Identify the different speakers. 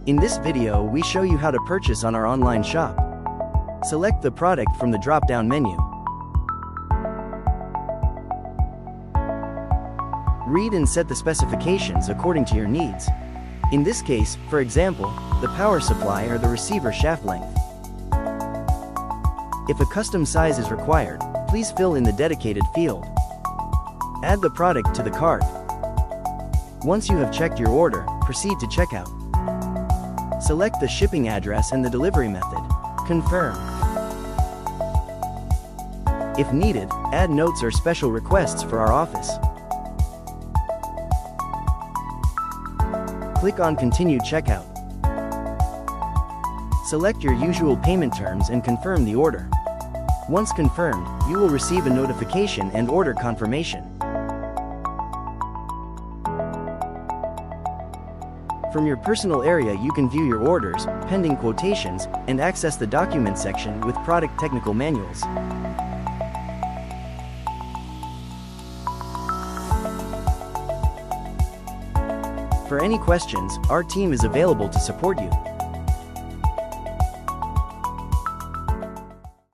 Speaker 1: In this video we show you how to purchase on our online shop. Select the product from the drop-down menu. Read and set the specifications according to your needs. In this case, for example, the power supply or the receiver shaft length. If a custom size is required, please fill in the dedicated field. Add the product to the cart. Once you have checked your order, proceed to checkout. Select the shipping address and the delivery method. Confirm. If needed, add notes or special requests for our office. Click on Continue Checkout. Select your usual payment terms and confirm the order. Once confirmed, you will receive a notification and order confirmation. From your personal area you can view your orders, pending quotations, and access the document section with product technical manuals. For any questions, our team is available to support you.